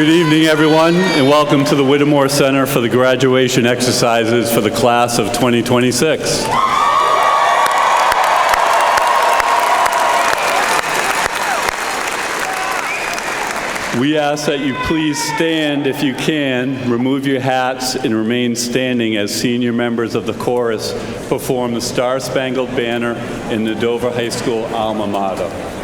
Good evening, everyone, and welcome to the Whittemore Center for the graduation exercises for the class of 2026. We ask that you please stand if you can, remove your hats, and remain standing as senior members of the chorus perform the Star-Spangled Banner in the Dover High School alma mater.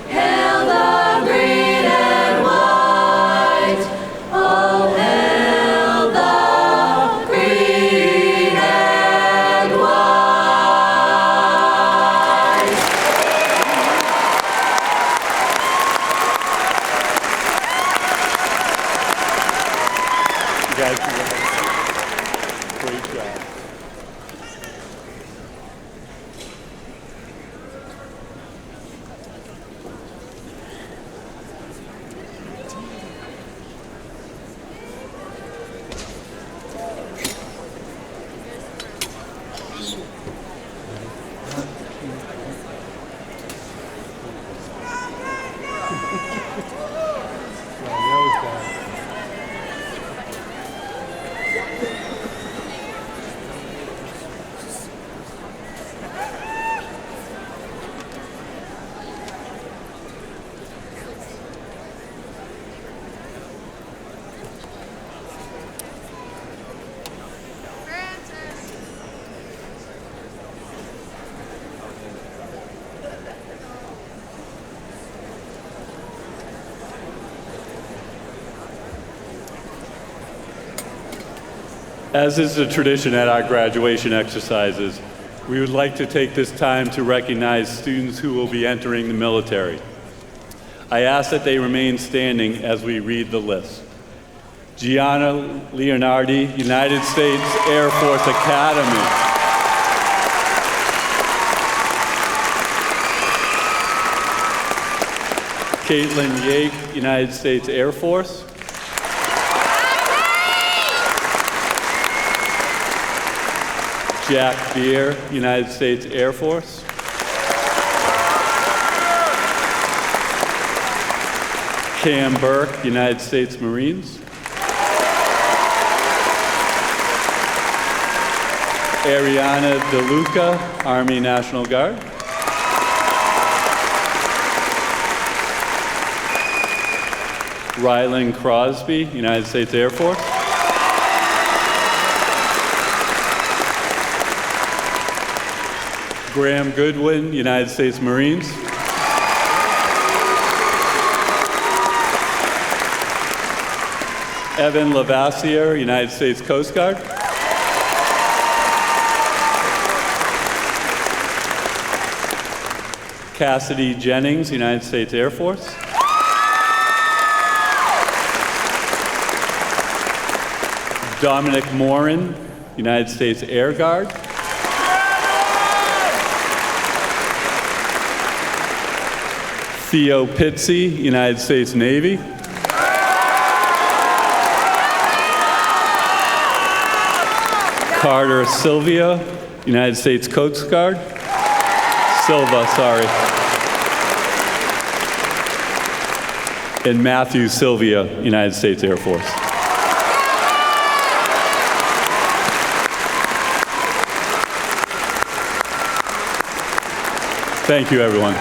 Hail the green and white. As is the tradition at our graduation exercises, we would like to take this time to recognize students who will be entering the military. I ask that they remain standing as we read the list. Gianna Leonardi, United States Air Force Academy. Caitlin Yake, United States Air Force. Jack Beer, United States Air Force. Cam Burke, United States Marines. Ariana DeLuca, Army National Guard. Rylan Crosby, United States Air Force. Graham Goodwin, United States Marines. Evan Lavassier, United States Coast Guard. Cassidy Jennings, United States Air Force. Dominic Morin, United States Air Guard. Theo Pizzi, United States Navy. Carter Sylvia, United States Coast Guard. Silva, sorry. And Matthew Sylvia, United States Air Force. Thank you, everyone.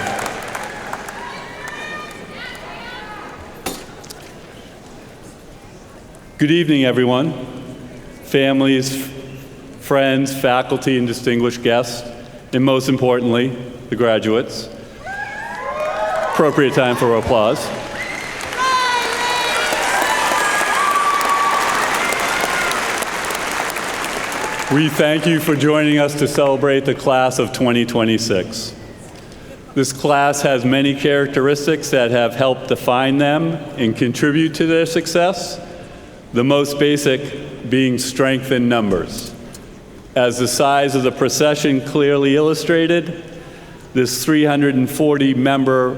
Good evening, everyone. Families, friends, faculty, and distinguished guests, and most importantly, the graduates. Appropriate time for applause. We thank you for joining us to celebrate the class of 2026. This class has many characteristics that have helped define them and contribute to their success, the most basic being strength in numbers. As the size of the procession clearly illustrated, this 340-member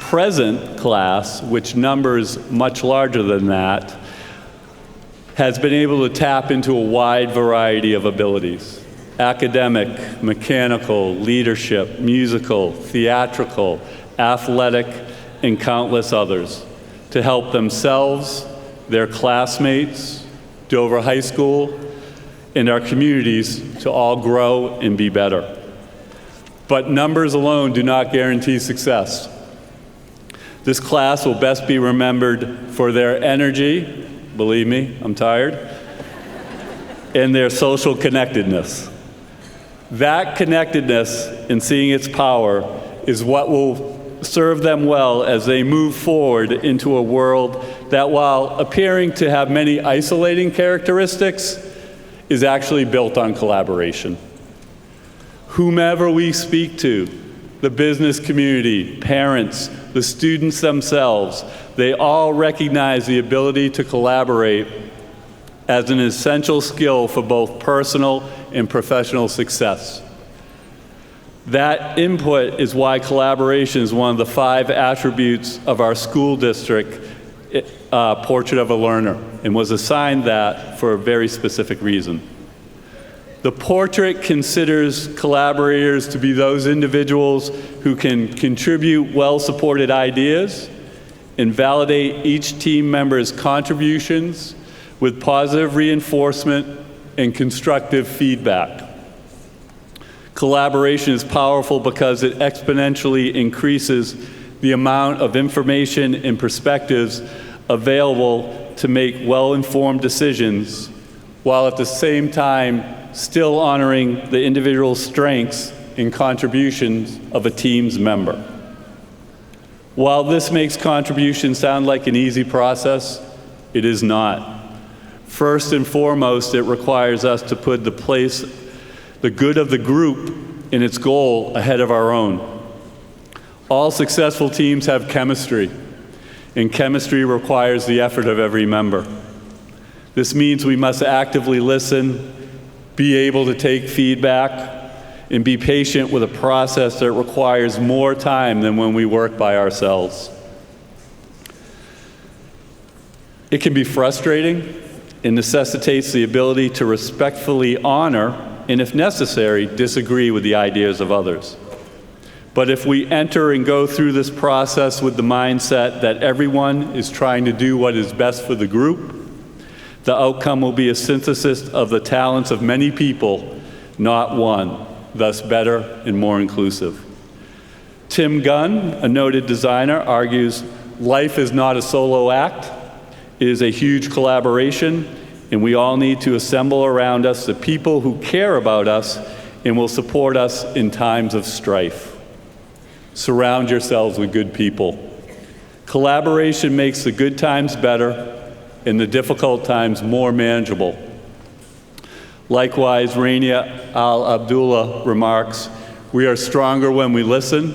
present class, which numbers much larger than that, has been able to tap into a wide variety of abilities: academic, mechanical, leadership, musical, theatrical, athletic, and countless others, to help themselves, their classmates, Dover High School, and our communities to all grow and be better. But numbers alone do not guarantee success. This class will best be remembered for their energy, believe me, I'm tired, and their social connectedness. That connectedness and seeing its power is what will serve them well as they move forward into a world that, while appearing to have many isolating characteristics, is actually built on collaboration. Whomever we speak to, the business community, parents, the students themselves, they all recognize the ability to collaborate as an essential skill for both personal and professional success. That input is why collaboration is one of the 5 attributes of our school district Portrait of a Learner, and was assigned that for a very specific reason. The portrait considers collaborators to be those individuals who can contribute well-supported ideas and validate each team member's contributions with positive reinforcement and constructive feedback. Collaboration is powerful because it exponentially increases the amount of information and perspectives available to make well-informed decisions, while at the same time still honoring the individual strengths and contributions of a team's member. While this makes contribution sound like an easy process, it is not. First and foremost, it requires us to put the good of the group and its goal ahead of our own. All successful teams have chemistry, and chemistry requires the effort of every member. This means we must actively listen, be able to take feedback, and be patient with a process that requires more time than when we work by ourselves. It can be frustrating and necessitates the ability to respectfully honor and, if necessary, disagree with the ideas of others. But if we enter and go through this process with the mindset that everyone is trying to do what is best for the group, the outcome will be a synthesis of the talents of many people, not one, thus better and more inclusive. Tim Gunn, a noted designer, argues, life is not a solo act, it is a huge collaboration, and we all need to assemble around us the people who care about us and will support us in times of strife. Surround yourselves with good people. Collaboration makes the good times better and the difficult times more manageable. Likewise, Rania Al-Abdullah remarks, we are stronger when we listen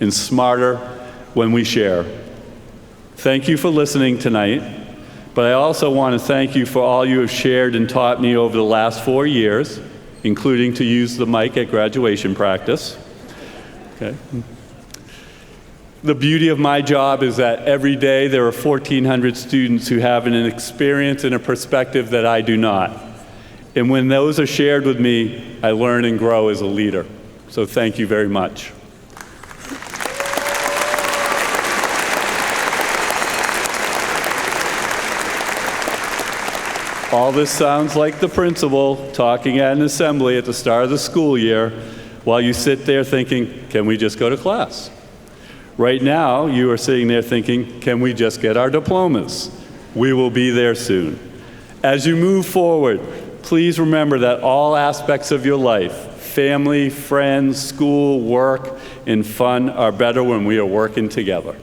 and smarter when we share. Thank you for listening tonight, but I also want to thank you for all you have shared and taught me over the last 4 years, including to use the mic at graduation practice. Okay. The beauty of my job is that every day there are 1,400 students who have an experience and a perspective that I do not. And when those are shared with me, I learn and grow as a leader. So thank you very much. All this sounds like the principal talking at an assembly at the start of the school year while you sit there thinking, can we just go to class? Right now, you are sitting there thinking, can we just get our diplomas? We will be there soon. As you move forward, please remember that all aspects of your life, family, friends, school, work, and fun are better when we are working together.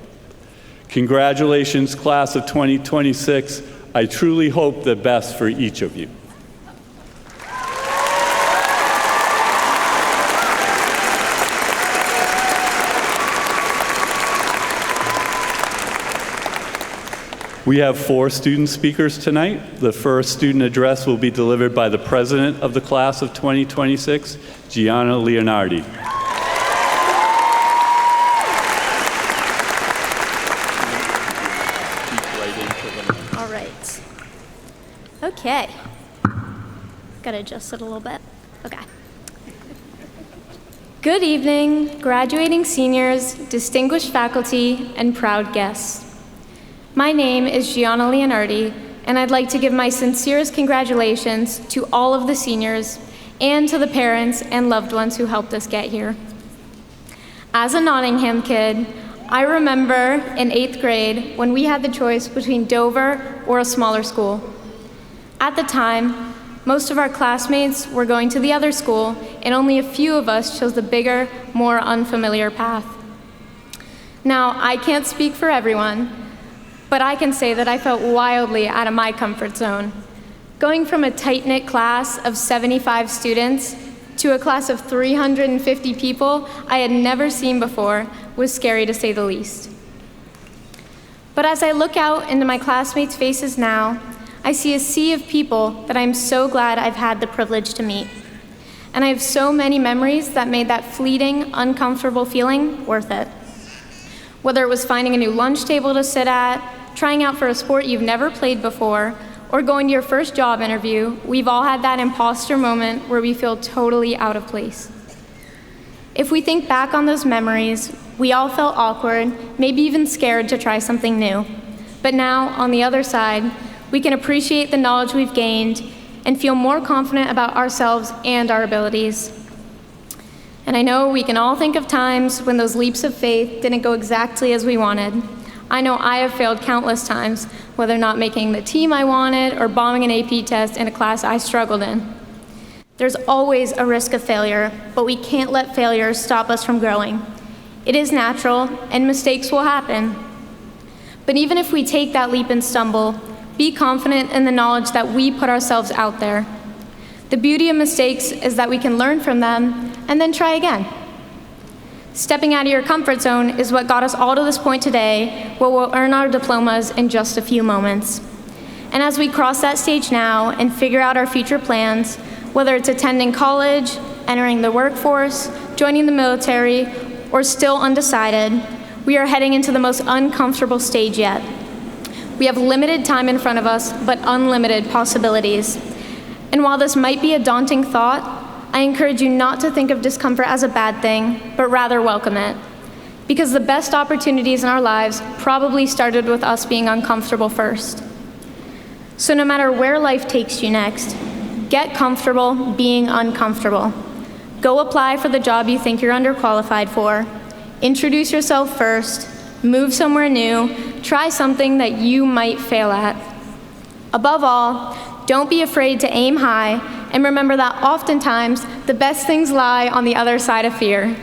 Congratulations, class of 2026. I truly hope the best for each of you. We have 4 student speakers tonight. The first student address will be delivered by the president of the class of 2026, Gianna Leonardi. All right. Okay. Got to adjust it a little bit. Okay. Good evening, graduating seniors, distinguished faculty, and proud guests. My name is Gianna Leonardi, and I'd like to give my sincerest congratulations to all of the seniors and to the parents and loved ones who helped us get here. As a Nottingham kid, I remember in 8th grade when we had the choice between Dover or a smaller school. At the time, most of our classmates were going to the other school, and only a few of us chose the bigger, more unfamiliar path. Now, I can't speak for everyone, but I can say that I felt wildly out of my comfort zone. Going from a tight-knit class of 75 students to a class of 350 people I had never seen before was scary to say the least. But as I look out into my classmates' faces now, I see a sea of people that I'm so glad I've had the privilege to meet. And I have so many memories that made that fleeting, uncomfortable feeling worth it. Whether it was finding a new lunch table to sit at, trying out for a sport you've never played before, or going to your first job interview, we've all had that imposter moment where we feel totally out of place. If we think back on those memories, We all felt awkward, maybe even scared to try something new. But now, on the other side, we can appreciate the knowledge we've gained and feel more confident about ourselves and our abilities. And I know we can all think of times when those leaps of faith didn't go exactly as we wanted. I know I have failed countless times, whether not making the team I wanted or bombing an AP test in a class I struggled in. There's always a risk of failure, but we can't let failure stop us from growing. It is natural, and mistakes will happen. But even if we take that leap and stumble, be confident in the knowledge that we put ourselves out there. The beauty of mistakes is that we can learn from them and then try again. Stepping out of your comfort zone is what got us all to this point today, where we'll earn our diplomas in just a few moments. And as we cross that stage now and figure out our future plans, whether it's attending college, entering the workforce, joining the military, or still undecided, we are heading into the most uncomfortable stage yet. We have limited time in front of us, but unlimited possibilities. And while this might be a daunting thought, I encourage you not to think of discomfort as a bad thing, but rather welcome it. Because the best opportunities in our lives probably started with us being uncomfortable first. So no matter where life takes you next, get comfortable being uncomfortable. Go apply for the job you think you're underqualified for. Introduce yourself first. Move somewhere new. Try something that you might fail at. Above all, don't be afraid to aim high, and remember that oftentimes the best things lie on the other side of fear.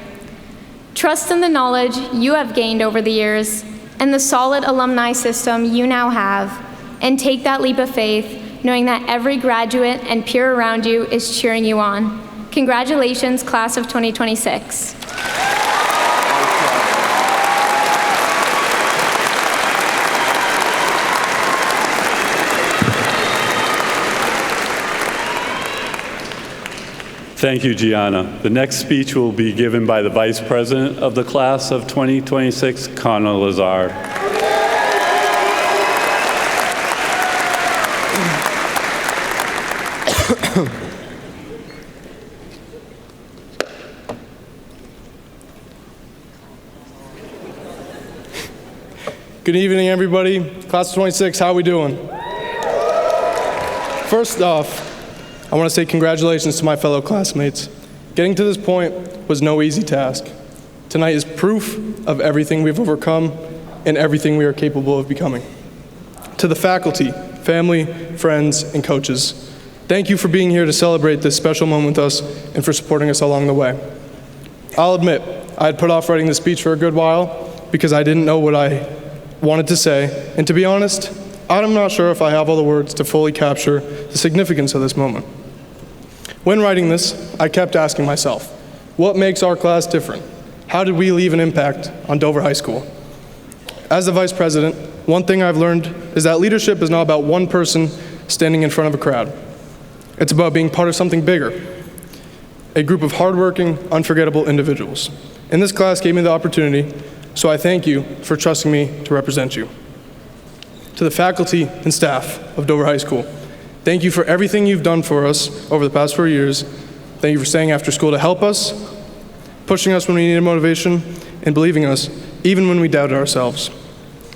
Trust in the knowledge you have gained over the years and the solid alumni system you now have, and take that leap of faith, knowing that every graduate and peer around you is cheering you on. Congratulations, class of 2026. Thank you, Gianna. The next speech will be given by the Vice President of the class of 2026, Connor Lazard. Good evening, everybody. Class of 26, how are we doing? First off, I want to say congratulations to my fellow classmates. Getting to this point was no easy task. Tonight is proof of everything we've overcome and everything we are capable of becoming. To the faculty, family, friends, and coaches, thank you for being here to celebrate this special moment with us and for supporting us along the way. I'll admit, I had put off writing this speech for a good while because I didn't know what I wanted to say, and to be honest, I'm not sure if I have all the words to fully capture the significance of this moment. When writing this, I kept asking myself, what makes our class different? How did we leave an impact on Dover High School? As the vice president, one thing I've learned is that leadership is not about one person standing in front of a crowd. It's about being part of something bigger, a group of hardworking, unforgettable individuals. And this class gave me the opportunity, so I thank you for trusting me to represent you. To the faculty and staff of Dover High School, thank you for everything you've done for us over the past 4 years. Thank you for staying after school to help us, pushing us when we needed motivation, and believing us even when we doubted ourselves.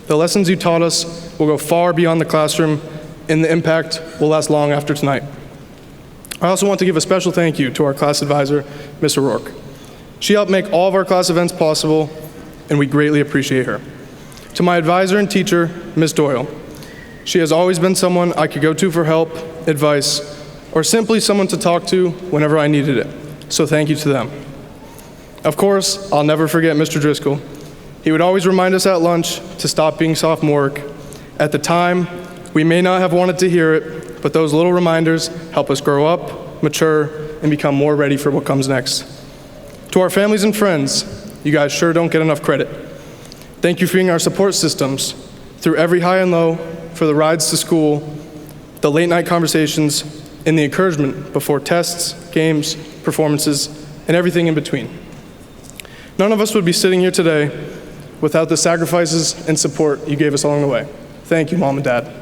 The lessons you taught us will go far beyond the classroom, and the impact will last long after tonight. I also want to give a special thank you to our class advisor, Ms. O'Rourke. She helped make all of our class events possible, and we greatly appreciate her. To my advisor and teacher, Ms. Doyle, she has always been someone I could go to for help, advice, or simply someone to talk to whenever I needed it. So thank you to them. Of course, I'll never forget Mr. Driscoll. He would always remind us at lunch to stop being sophomoric. At the time, we may not have wanted to hear it, but those little reminders help us grow up, mature, and become more ready for what comes next. To our families and friends, you guys sure don't get enough credit. Thank you for being our support systems through every high and low, for the rides to school, the late night conversations, and the encouragement before tests, games, performances, and everything in between. None of us would be sitting here today without the sacrifices and support you gave us along the way. Thank you, Mom and Dad.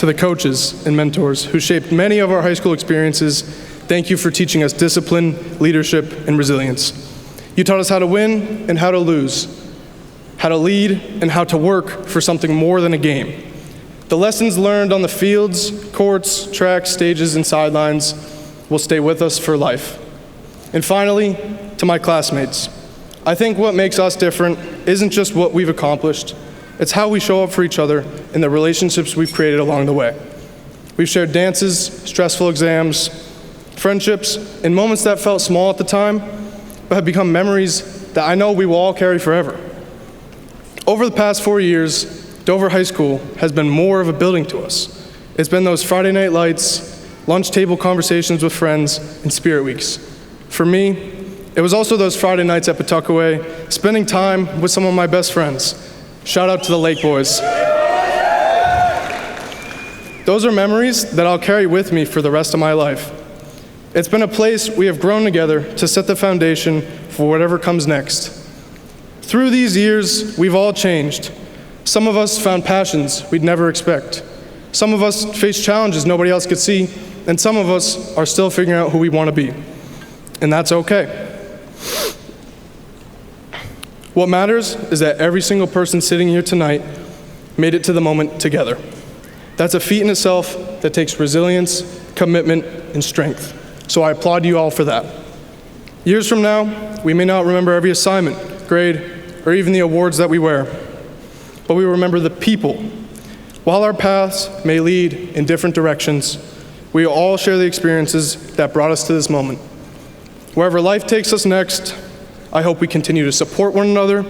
to the coaches and mentors who shaped many of our high school experiences, thank you for teaching us discipline, leadership, and resilience. You taught us how to win and how to lose, how to lead and how to work for something more than a game. The lessons learned on the fields, courts, tracks, stages, and sidelines will stay with us for life. And finally, to my classmates, I think what makes us different isn't just what we've accomplished, it's how we show up for each other and the relationships we've created along the way. We've shared dances, stressful exams, friendships, and moments that felt small at the time, but have become memories that I know we will all carry forever. Over the past 4 years, Dover High School has been more of a building to us. It's been those Friday night lights, lunch table conversations with friends, and spirit weeks. For me, it was also those Friday nights at Pawtuckaway, spending time with some of my best friends. Shout out to the Lake Boys. Those are memories that I'll carry with me for the rest of my life. It's been a place we have grown together to set the foundation for whatever comes next. Through these years, we've all changed. Some of us found passions we'd never expect. Some of us faced challenges nobody else could see, and some of us are still figuring out who we want to be. And that's okay. What matters is that every single person sitting here tonight made it to the moment together. That's a feat in itself that takes resilience, commitment, and strength. So I applaud you all for that. Years from now, we may not remember every assignment, grade, or even the awards that we wear, but we remember the people. While our paths may lead in different directions, we all share the experiences that brought us to this moment. Wherever life takes us next, I hope we continue to support one another,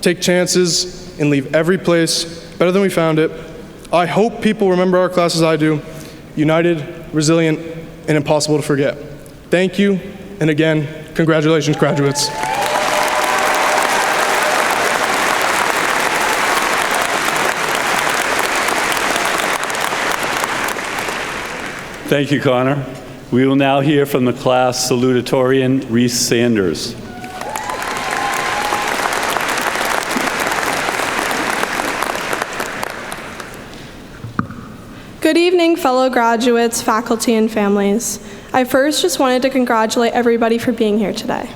take chances, and leave every place better than we found it. I hope people remember our class as I do, united, resilient, and impossible to forget. Thank you, and again, congratulations, graduates. Thank you, Connor. We will now hear from the class salutatorian, Reese Sanders. Good evening, fellow graduates, faculty, and families. I first just wanted to congratulate everybody for being here today.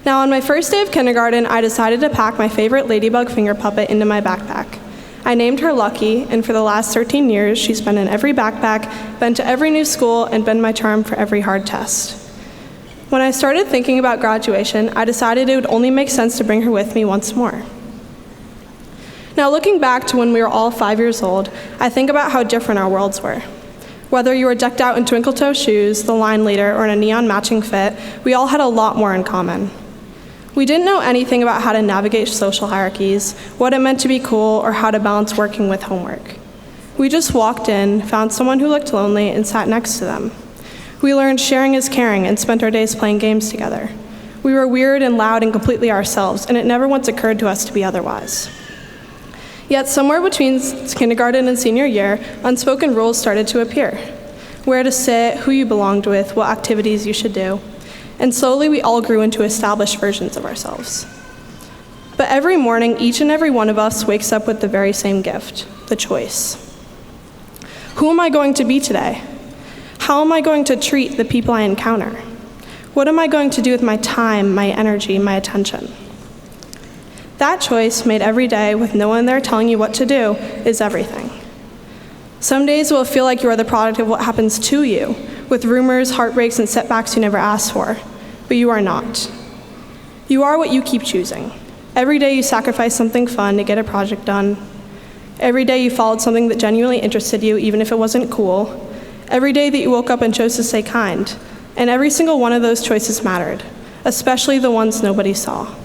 Now, on my first day of kindergarten, I decided to pack my favorite ladybug finger puppet into my backpack. I named her Lucky, and for the last 13 years, she's been in every backpack, been to every new school, and been my charm for every hard test. When I started thinking about graduation, I decided it would only make sense to bring her with me once more. Now, looking back to when we were all 5 years old, I think about how different our worlds were. Whether you were decked out in twinkle-toe shoes, the line leader, or in a neon matching fit, we all had a lot more in common. We didn't know anything about how to navigate social hierarchies, what it meant to be cool, or how to balance working with homework. We just walked in, found someone who looked lonely, and sat next to them. We learned sharing is caring and spent our days playing games together. We were weird and loud and completely ourselves, and it never once occurred to us to be otherwise. Yet somewhere between kindergarten and senior year, unspoken rules started to appear. Where to sit, who you belonged with, what activities you should do. And slowly we all grew into established versions of ourselves. But every morning, each and every one of us wakes up with the very same gift, the choice. Who am I going to be today? How am I going to treat the people I encounter? What am I going to do with my time, my energy, my attention? That choice, made every day with no one there telling you what to do, is everything. Some days will feel like you are the product of what happens to you, with rumors, heartbreaks, and setbacks you never asked for, but you are not. You are what you keep choosing. Every day you sacrificed something fun to get a project done. Every day you followed something that genuinely interested you, even if it wasn't cool. Every day that you woke up and chose to stay kind. And every single one of those choices mattered, especially the ones nobody saw.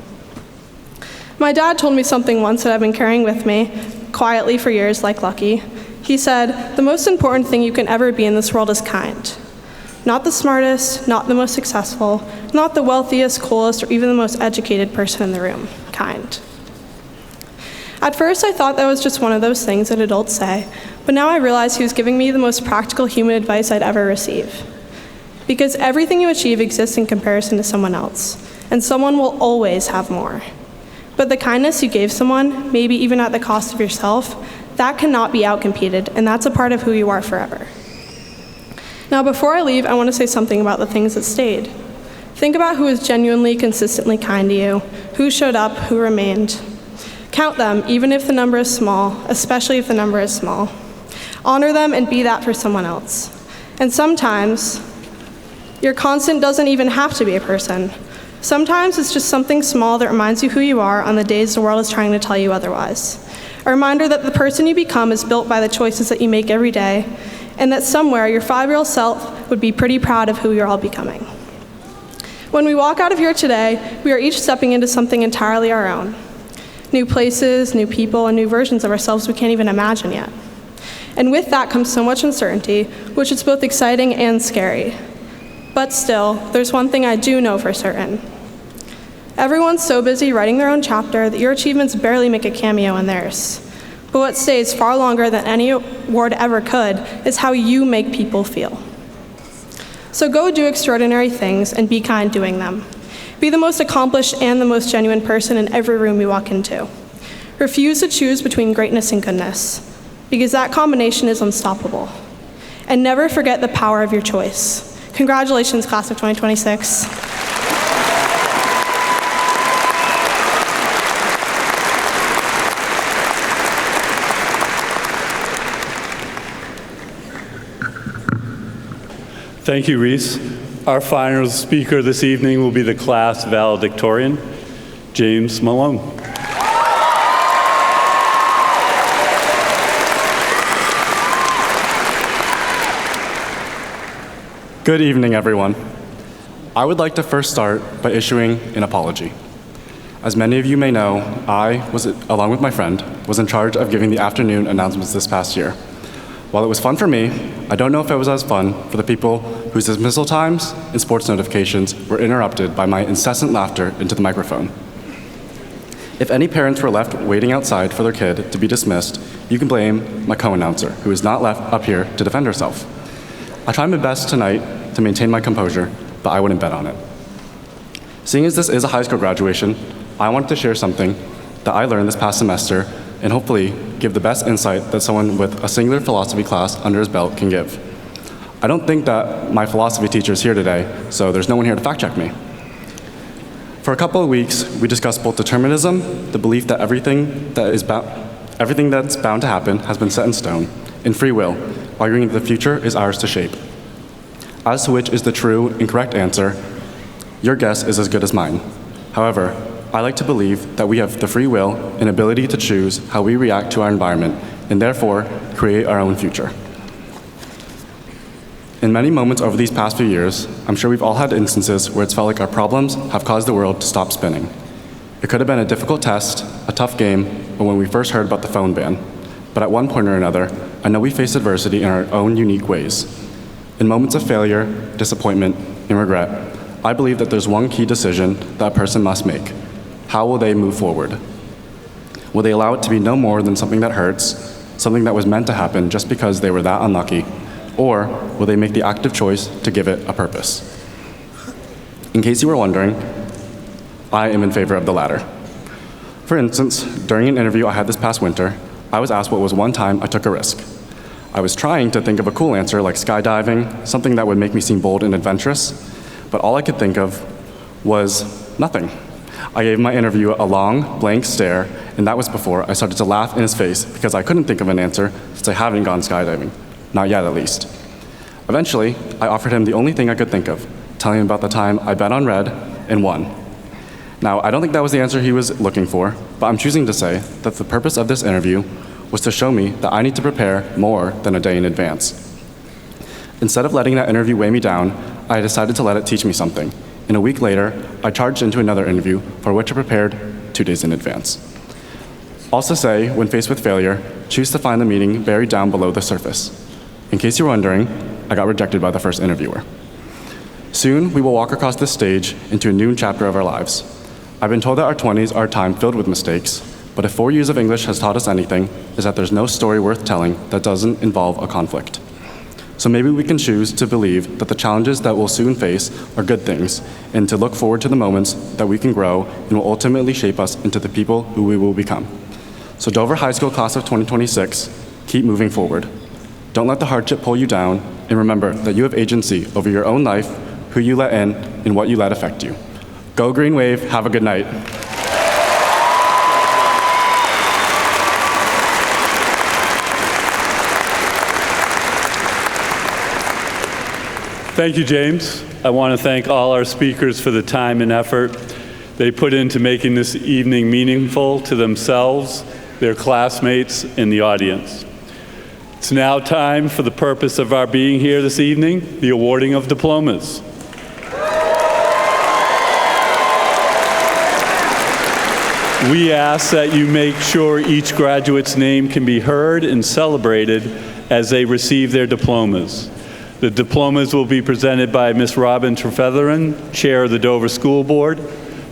My dad told me something once that I've been carrying with me, quietly for years, like Lucky. He said, "The most important thing you can ever be in this world is kind. Not the smartest, not the most successful, not the wealthiest, coolest, or even the most educated person in the room. Kind." At first, I thought that was just one of those things that adults say, but now I realize he was giving me the most practical human advice I'd ever receive. Because everything you achieve exists in comparison to someone else, and someone will always have more. But the kindness you gave someone, maybe even at the cost of yourself, That cannot be outcompeted, and that's a part of who you are forever. Now, before I leave, I want to say something about the things that stayed. Think about who is genuinely, consistently kind to you, who showed up, who remained. Count them, even if the number is small, especially if the number is small. Honor them and be that for someone else. And sometimes, your constant doesn't even have to be a person. Sometimes it's just something small that reminds you who you are on the days the world is trying to tell you otherwise. A reminder that the person you become is built by the choices that you make every day, and that somewhere your 5-year-old self would be pretty proud of who you're all becoming. When we walk out of here today, we are each stepping into something entirely our own. New places, new people, and new versions of ourselves we can't even imagine yet. And with that comes so much uncertainty, which is both exciting and scary. But still, there's one thing I do know for certain. Everyone's so busy writing their own chapter that your achievements barely make a cameo in theirs. But what stays far longer than any award ever could is how you make people feel. So go do extraordinary things and be kind doing them. Be the most accomplished and the most genuine person in every room you walk into. Refuse to choose between greatness and goodness, because that combination is unstoppable. And never forget the power of your choice. Congratulations, class of 2026. Thank you, Reese. Our final speaker this evening will be the class valedictorian, James Malone. Good evening, everyone. I would like to first start by issuing an apology. As many of you may know, I, along with my friend, was in charge of giving the afternoon announcements this past year. While it was fun for me, I don't know if it was as fun for the people whose dismissal times and sports notifications were interrupted by my incessant laughter into the microphone. If any parents were left waiting outside for their kid to be dismissed, you can blame my co-announcer, who is not left up here to defend herself. I tried my best tonight to maintain my composure, but I wouldn't bet on it. Seeing as this is a high school graduation, I wanted to share something that I learned this past semester and hopefully give the best insight that someone with a singular philosophy class under his belt can give. I don't think that my philosophy teacher is here today, so there's no one here to fact check me. For a couple of weeks, we discussed both determinism, the belief that everything that's bound to happen has been set in stone, and free will, arguing that the future is ours to shape. As to which is the true and correct answer, your guess is as good as mine. However, I like to believe that we have the free will and ability to choose how we react to our environment and therefore create our own future. In many moments over these past few years, I'm sure we've all had instances where it's felt like our problems have caused the world to stop spinning. It could have been a difficult test, a tough game, or when we first heard about the phone ban. But at one point or another, I know we face adversity in our own unique ways. In moments of failure, disappointment, and regret, I believe that there's one key decision that a person must make. How will they move forward? Will they allow it to be no more than something that hurts, something that was meant to happen just because they were that unlucky? Or will they make the active choice to give it a purpose? In case you were wondering, I am in favor of the latter. For instance, during an interview I had this past winter, I was asked what was one time I took a risk. I was trying to think of a cool answer like skydiving, something that would make me seem bold and adventurous, but all I could think of was nothing. I gave my interviewer a long, blank stare, and that was before I started to laugh in his face because I couldn't think of an answer since I haven't gone skydiving. Not yet, at least. Eventually, I offered him the only thing I could think of, telling him about the time I bet on red and won. Now, I don't think that was the answer he was looking for, but I'm choosing to say that the purpose of this interview was to show me that I need to prepare more than a day in advance. Instead of letting that interview weigh me down, I decided to let it teach me something. And a week later, I charged into another interview for which I prepared 2 days in advance. Also say, when faced with failure, choose to find the meaning buried down below the surface. In case you're wondering, I got rejected by the first interviewer. Soon, we will walk across this stage into a new chapter of our lives. I've been told that our 20s are a time filled with mistakes, but if 4 years of English has taught us anything, is that there's no story worth telling that doesn't involve a conflict. So maybe we can choose to believe that the challenges that we'll soon face are good things, and to look forward to the moments that we can grow and will ultimately shape us into the people who we will become. So Dover High School class of 2026, keep moving forward. Don't let the hardship pull you down, and remember that you have agency over your own life, who you let in, and what you let affect you. Go Green Wave, have a good night. Thank you, James. I want to thank all our speakers for the time and effort they put into making this evening meaningful to themselves, their classmates, and the audience. It's now time for the purpose of our being here this evening, the awarding of diplomas. We ask that you make sure each graduate's name can be heard and celebrated as they receive their diplomas. The diplomas will be presented by Ms. Robin Trefetherin, Chair of the Dover School Board,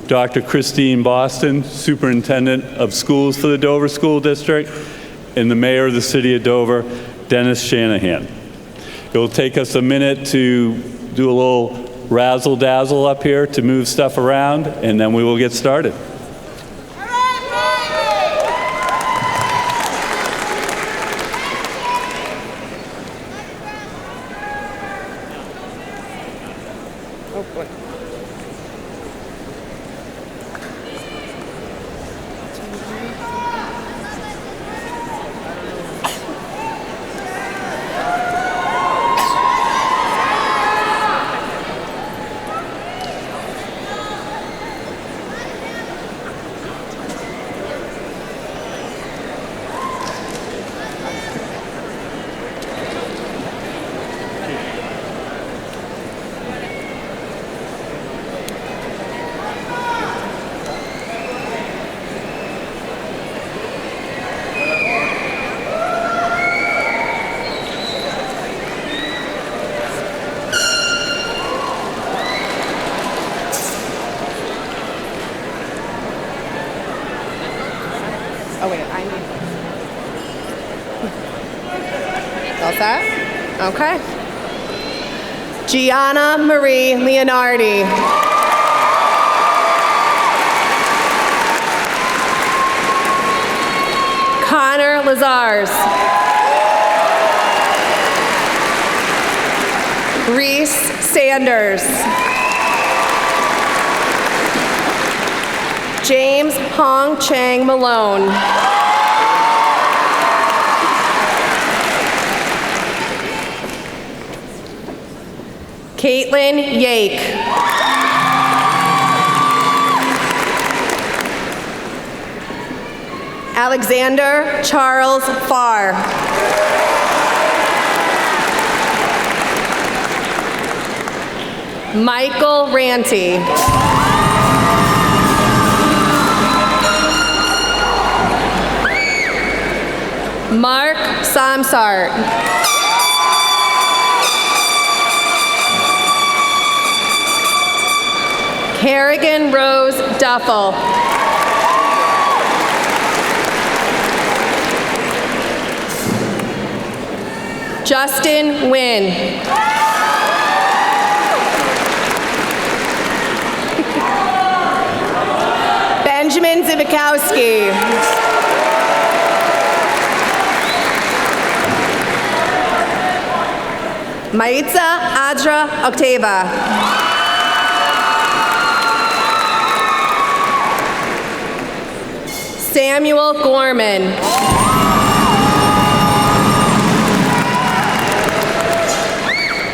Dr. Christine Boston, Superintendent of Schools for the Dover School District, and the Mayor of the City of Dover, Dennis Shanahan. It will take us a minute to do a little razzle-dazzle up here to move stuff around, and then we will get started. Oh, wait, I need... All set? Okay. Gianna Marie Leonardi. Connor Lazars. Reese Sanders. James Hong Chang Malone. Caitlin Yake. Alexander Charles Farr. Michael Ranty. Mark Samsart. Kerrigan Rose Duffel. Justin Wynn. Benjamin Zibikowski. Maitza Adra Octava. Samuel Gorman.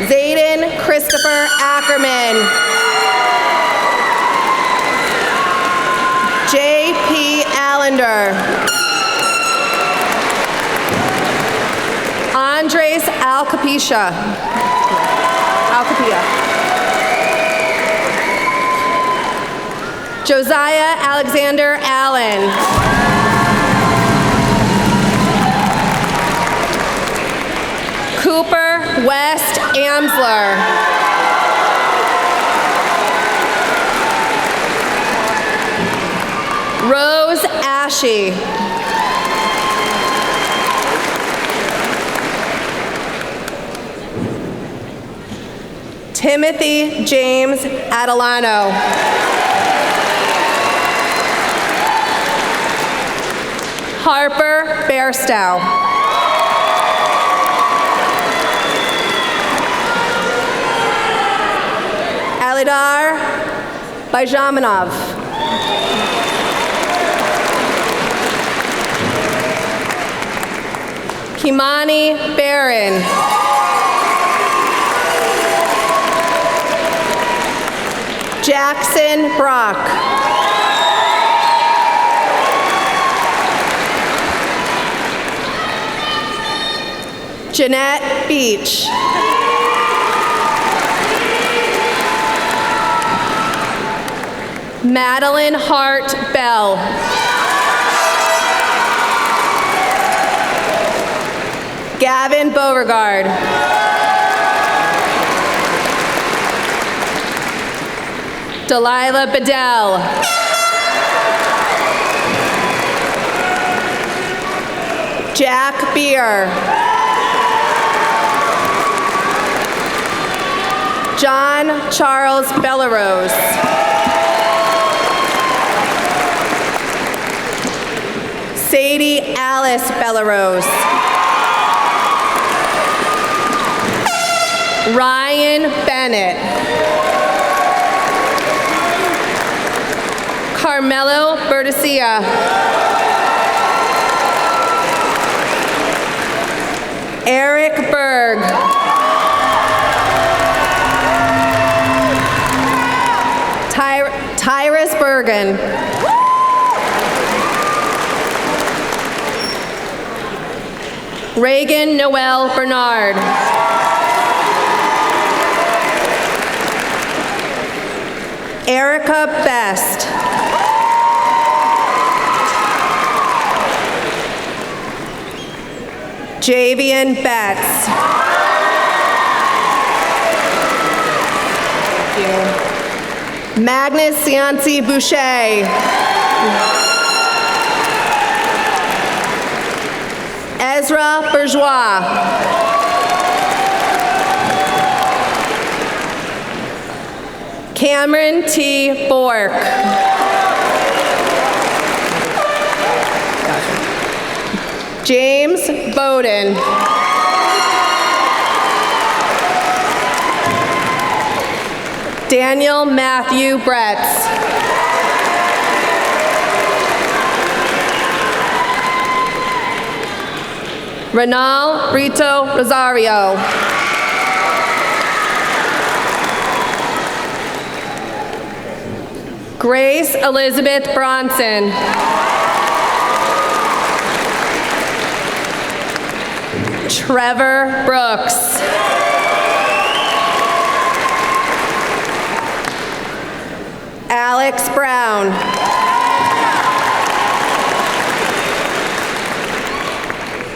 Zayden Christopher Ackerman. J.P. Allender. Andres Alcapia. Josiah Alexander Allen. Cooper West Amsler. Rose Ashe. Timothy James Adelano. Harper Bairstow. Alidar Bajamanov. Kimani Barron. Jackson Brock. Jeanette Beach. Madeline Hart Bell. Gavin Beauregard. Delilah Bedell. Jack Beer. John Charles Bellarose. Sadie Alice Bellarose. Ryan Bennett. Carmelo Berdecia. Eric Berg. Tyrus Bergen. Reagan Noel Bernard. Erica Best. Javian Betts. Magnus Cianci Boucher. Ezra Bourgeois. Cameron T. Bork. James Bowden. Daniel Matthew Bretz. Renal Rito Rosario. Grace Elizabeth Bronson. Trevor Brooks. Alex Brown.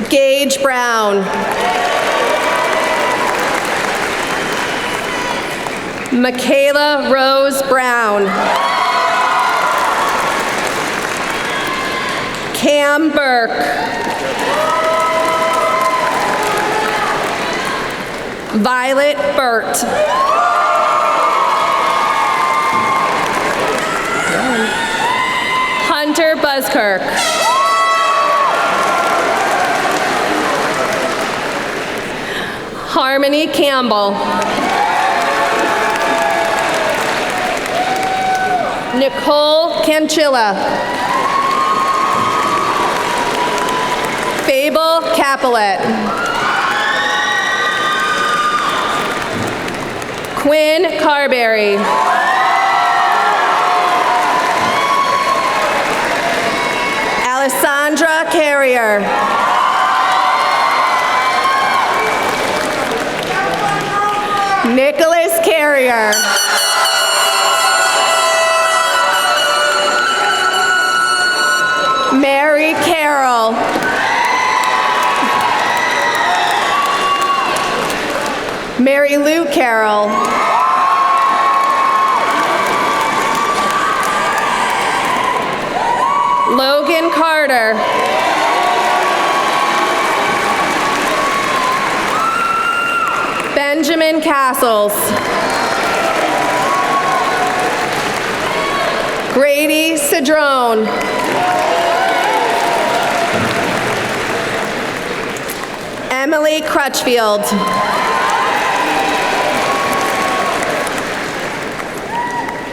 Gage Brown. Michaela Rose Brown. Cam Burke. Violet Burt. Hunter Buskirk. Harmony Campbell. Nicole Canchilla. Fable Capelet. Quinn Carberry. Alessandra Carrier. Nicholas Carrier. Mary Carroll. Mary Lou Carroll. Logan Carter. Benjamin Castles. Grady Cedrone. Emily Crutchfield.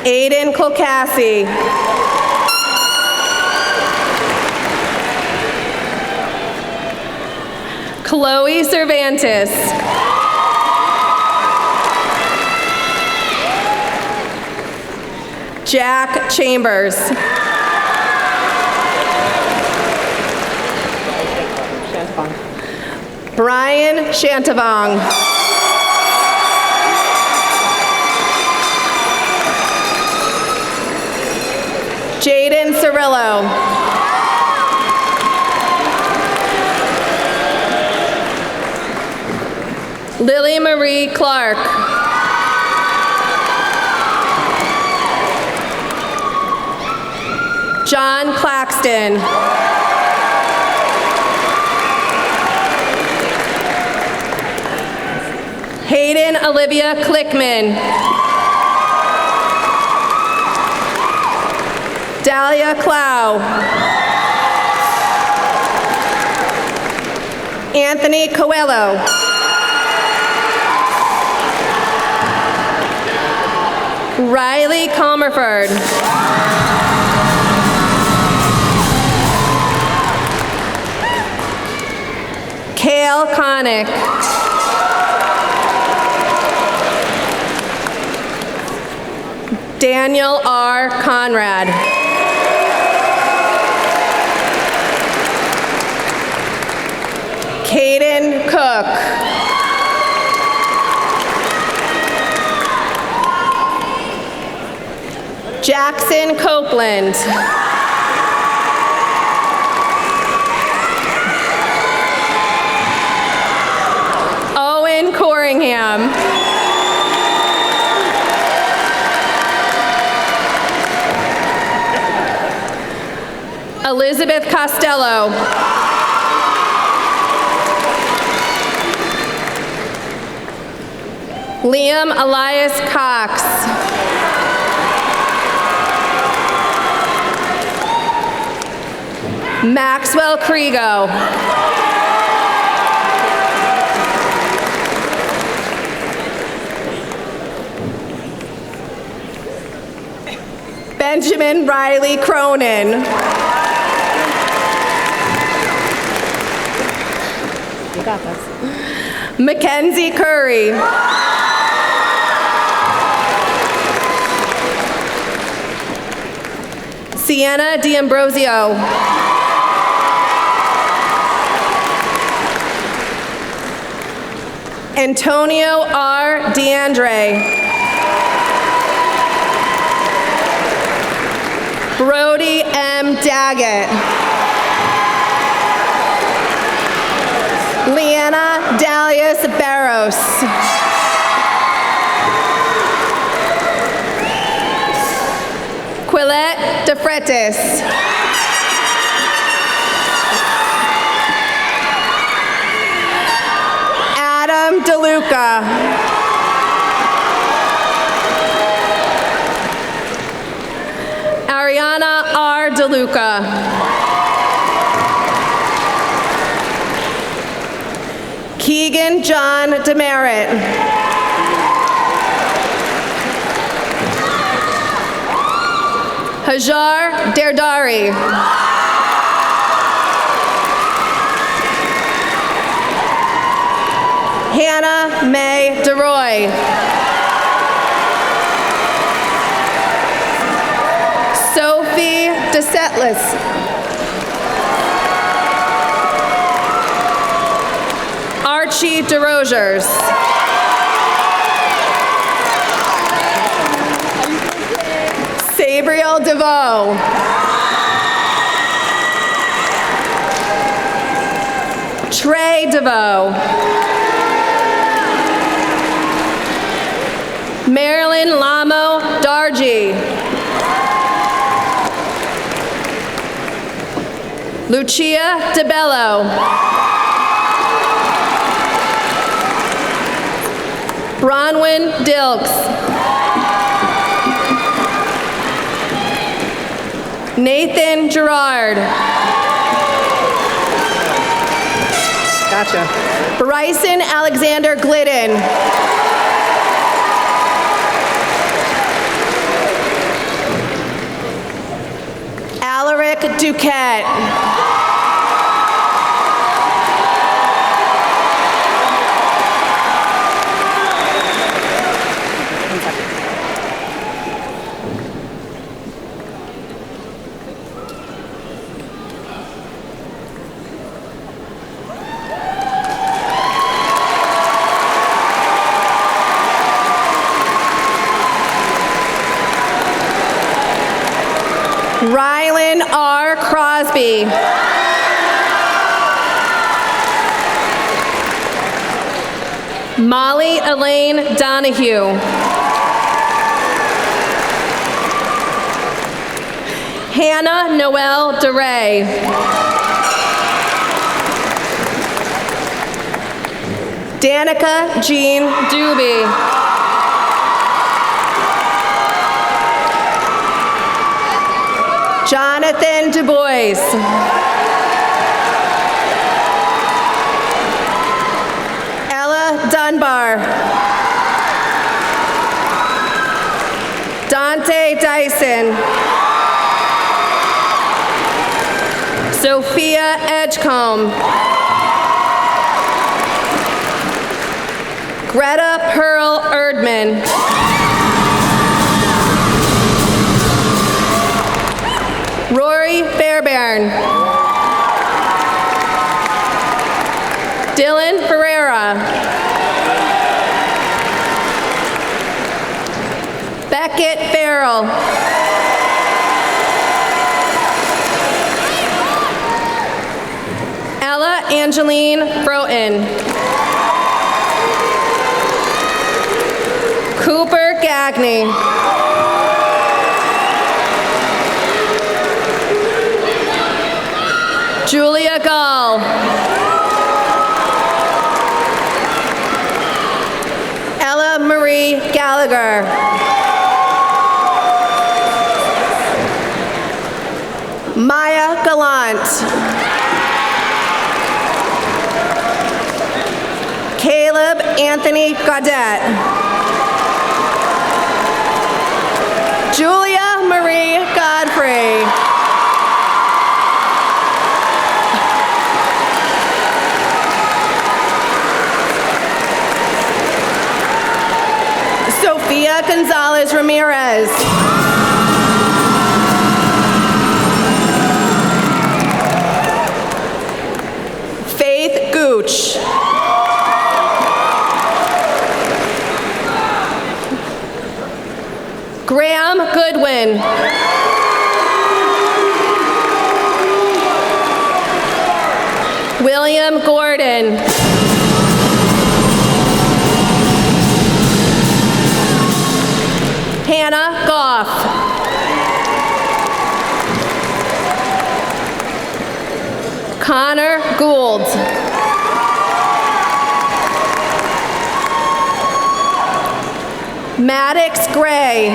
Aiden Colcassi. Chloe Cervantes. Jack Chambers. Brian Shantavong. Jaden Cirillo. Lily Marie Clark. John Claxton. Hayden Olivia Klickman. Dahlia Clow. Anthony Coelho. Riley Comerford. Kale Connick. Daniel R. Conrad. Caden Cook. Jackson Copeland. Owen Corringham. Elizabeth Costello. Liam Elias Cox. Maxwell Kriego. Benjamin Riley Cronin. You got this. Mackenzie Curry. Sienna D'Ambrosio. Antonio R. DeAndre. Brody M. Daggett. Leanna Dalius Barros. Quillette DeFreitas. Adam DeLuca. Ariana R. DeLuca. Keegan John Demerit. Hajar Derdari. Hannah May DeRoy. Sophie DeSetlis. Archie DeRogers. Sabriel DeVoe. Trey DeVoe. Marilyn Lamo Darji. Lucia DeBello. Bronwyn Dilks. Nathan Gerard. Gotcha. Bryson Alexander Glidden. Alaric Duquette. Rylan R. Crosby. Molly Elaine Donahue. Hannah Noelle DeRay. Danica Jean Doobie. Jonathan Du Bois. Ella Dunbar. Dante Dyson. Sophia Edgecombe. Greta Pearl Erdman. Rory Fairbairn. Dylan Ferreira. Beckett Farrell. Ella Angeline Broughton. Cooper Gagney. Julia Gall. Ella Marie Gallagher. Maya Gallant. Caleb Anthony Gaudette. Julia Marie Godfrey. Sophia Gonzalez Ramirez. Faith Gooch. Graham Goodwin. William Gordon. Hannah Goff. Connor Gould. Maddox Gray.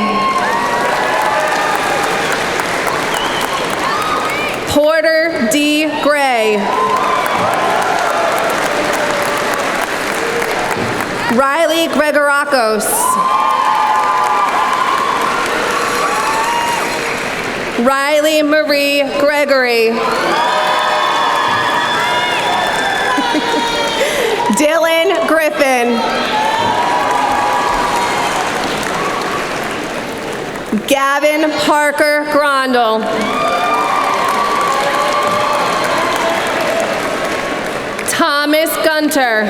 Porter D. Gray. Riley Gregorakos. Riley Marie Gregory. Dylan Griffin. Gavin Parker Grondel. Thomas Gunter.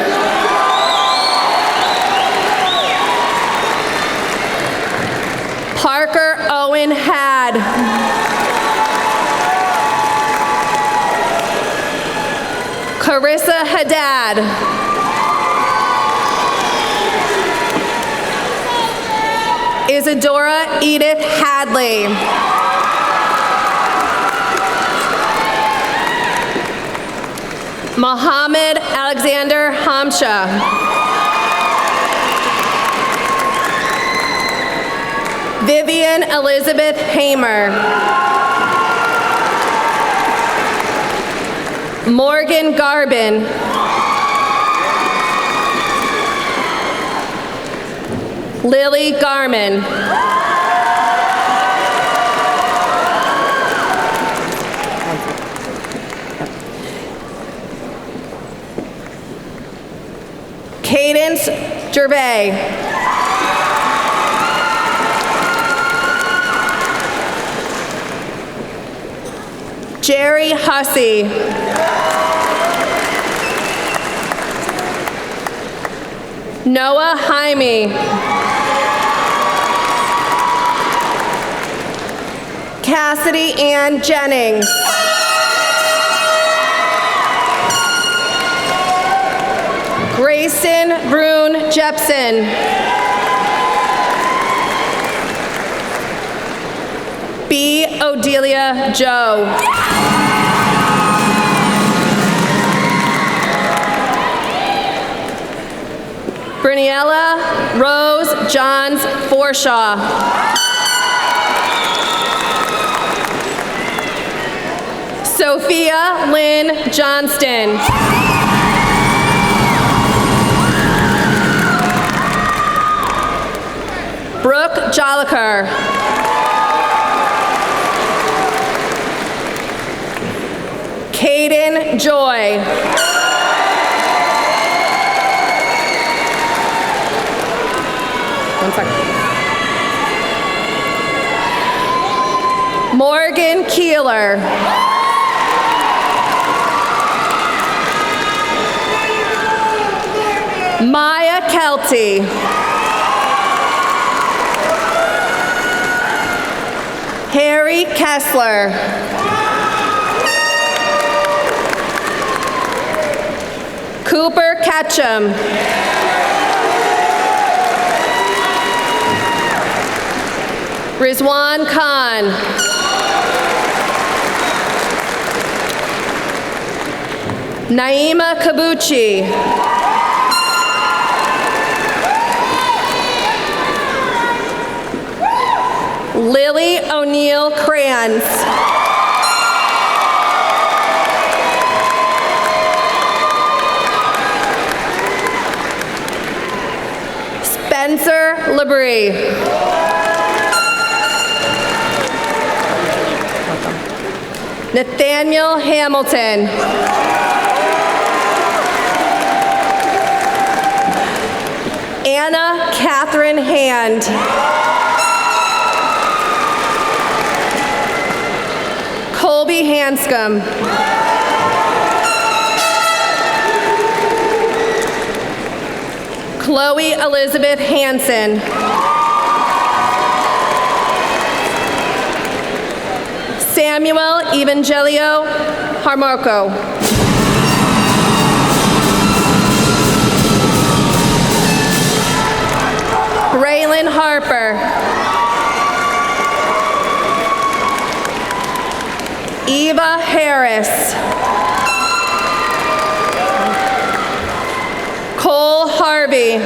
Parker Owen Had. Carissa Haddad. Isadora Edith Hadley. Mohammed Alexander Hamsha. Vivian Elizabeth Hamer. Morgan Garbin. Lily Garman. Cadence Gervais. Jerry Hussey. Noah Jaime. Cassidy Ann Jennings. Grayson Brune Jepson. B. Odelia Joe. Briniella Rose Johns Forshaw. Sophia Lynn Johnston. Brooke Joliker. Caden Joy. One second. Morgan Keeler. Maya Kelty. Harry Kessler. Cooper Ketchum. Rizwan Khan. Naima Kabuchi. Lily O'Neill Kranz. Spencer Labrie. Nathaniel Hamilton. Anna Catherine Hand. Colby Hanscom. Chloe Elizabeth Hansen. Samuel Evangelio Harmorco. Braylon Harper. Eva Harris. Cole Harvey.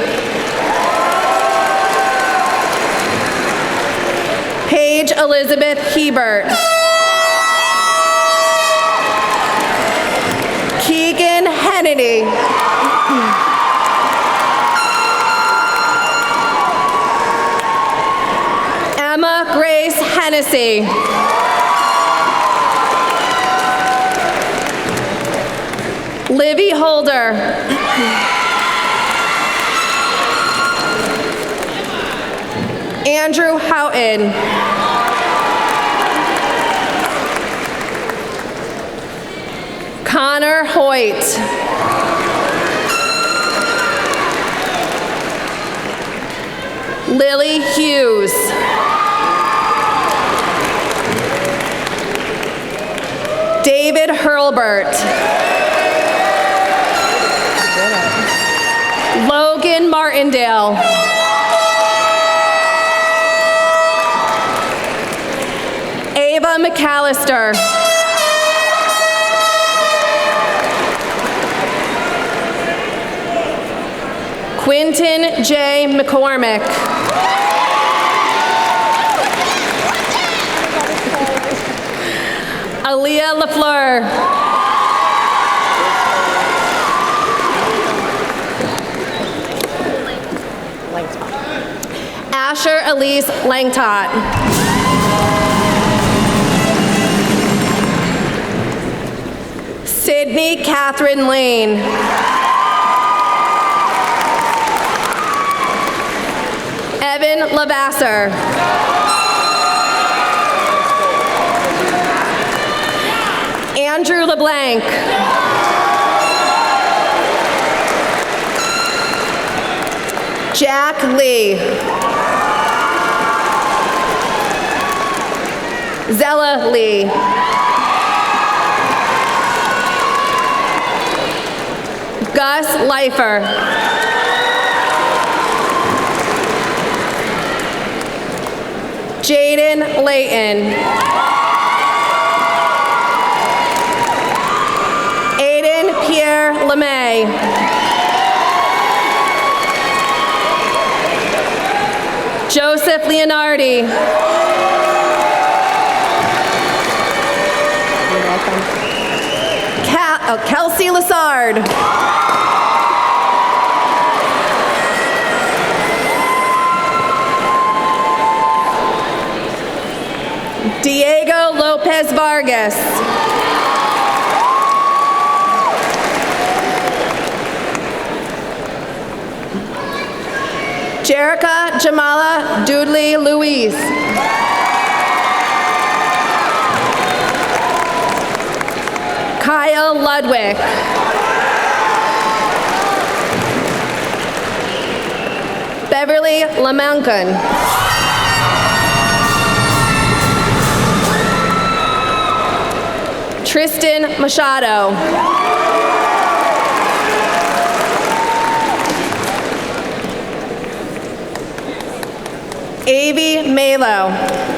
Paige Elizabeth Hebert. Keegan Hennedy. Emma Grace Hennessy. Livy Holder. Andrew Houghton. Connor Hoyt. Lily Hughes. David Hurlbert. Logan Martindale. Ava McAllister. Quinton J. McCormick. Aaliyah LaFleur. Asher Elise Langtot. Sydney Catherine Lane. Evan Lavasser. Andrew LeBlanc. Jack Lee. Zella Lee. Gus Leifer. Jaden Layton. Aiden Pierre LeMay. Joseph Leonardi. Kelsey Lassard. Diego Lopez Vargas. Jerica Jamala Dudley Louise. Kyle Ludwig. Beverly Lamancan. Tristan Machado. Avi Malo.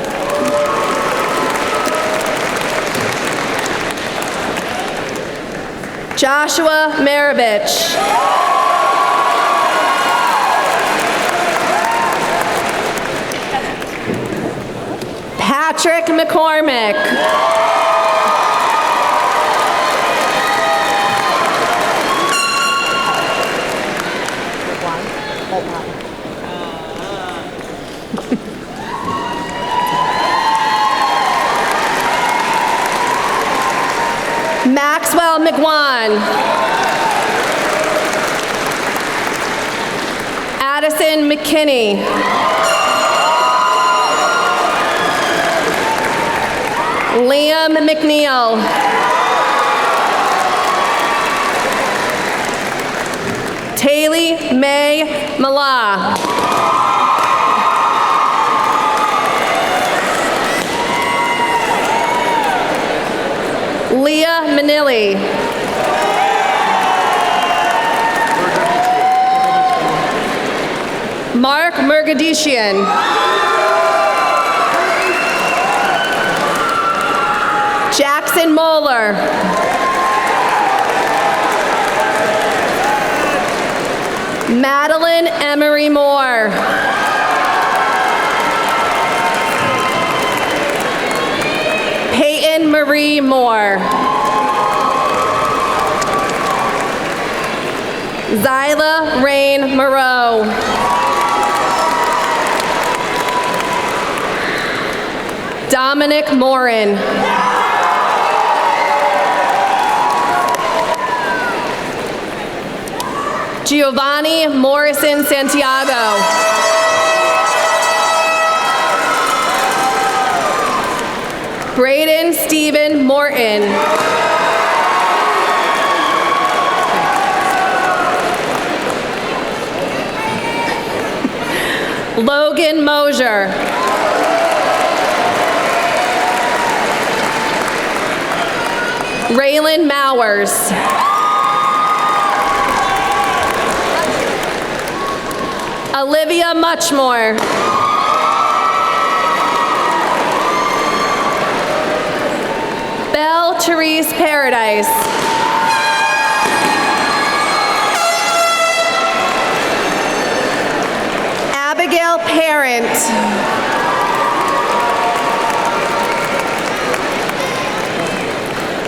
Joshua Maravich. Patrick McCormick. Maxwell McWan. Addison McKinney. Liam McNeil. Taylor May Mala. Leah Manilli. Mark Murgadishian. Jackson Moeller. Madeline Emery Moore. Peyton Marie Moore. Zyla Rain Moreau. Dominic Morin. Giovanni Morrison Santiago. Braden Stephen Morton. Logan Mosier. Raylan Mowers. Olivia Muchmore. Belle Therese Paradise. Abigail Parent.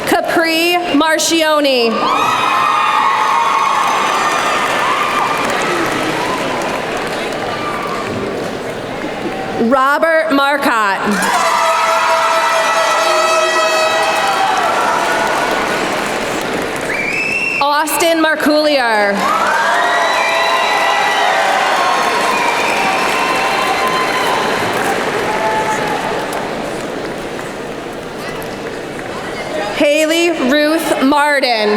Capri Marcioni. Robert Marcotte. Austin Marcoulier. Haley Ruth Martin.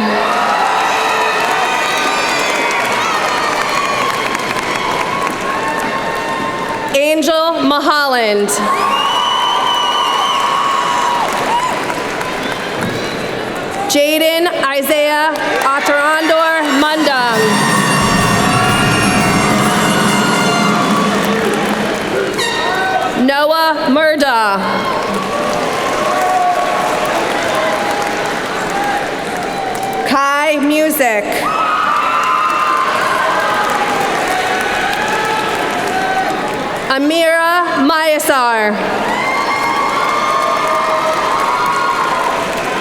Angel Maholland. Jaden Isaiah Atarandor Mundung. Noah Murda. Kai Music. Amira Mayasar.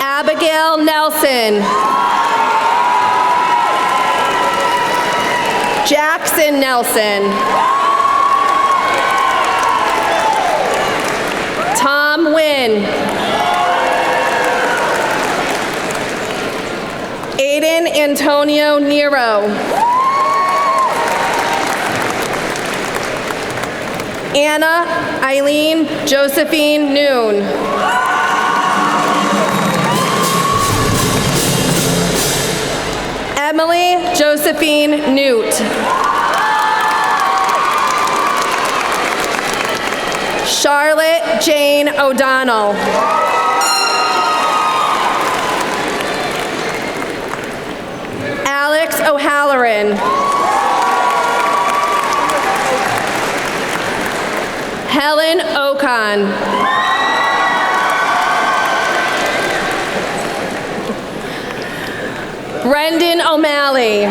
Abigail Nelson. Jackson Nelson. Tom Wynn. Aiden Antonio Nero. Anna Eileen Josephine Noon. Emily Josephine Newt. Charlotte Jane O'Donnell. Alex O'Halloran. Helen Ocon. Brendan O'Malley.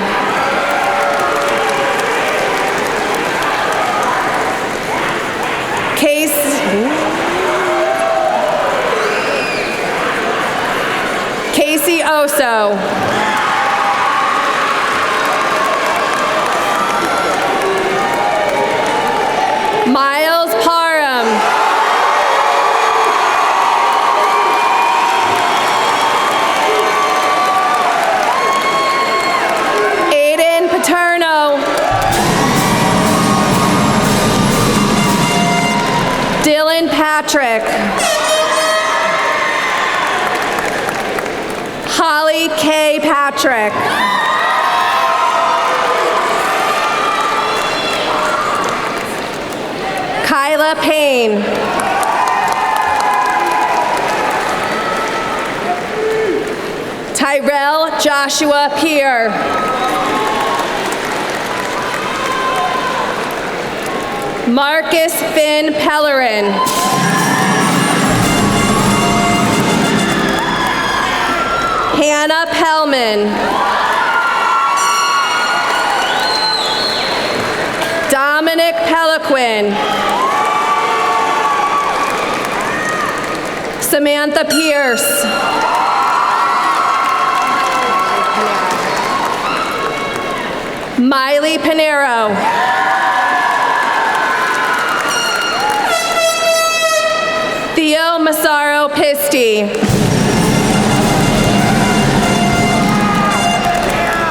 Casey Oso. Miles Parham. Aiden Paterno. Dylan Patrick. Holly K. Patrick. Kyla Payne. Tyrell Joshua Peer. Marcus Finn Pellerin. Hannah Pellman. Dominic Peliquin. Samantha Pierce. Miley Pinero. Theo Massaro Pisti.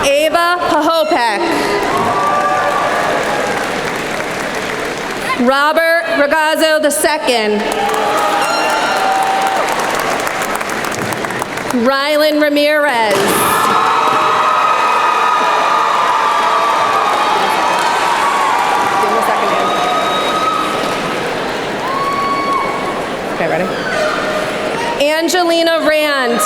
Ava Pahopek. Robert Ragazzo II. Rylan Ramirez. Okay, ready? Angelina Rand.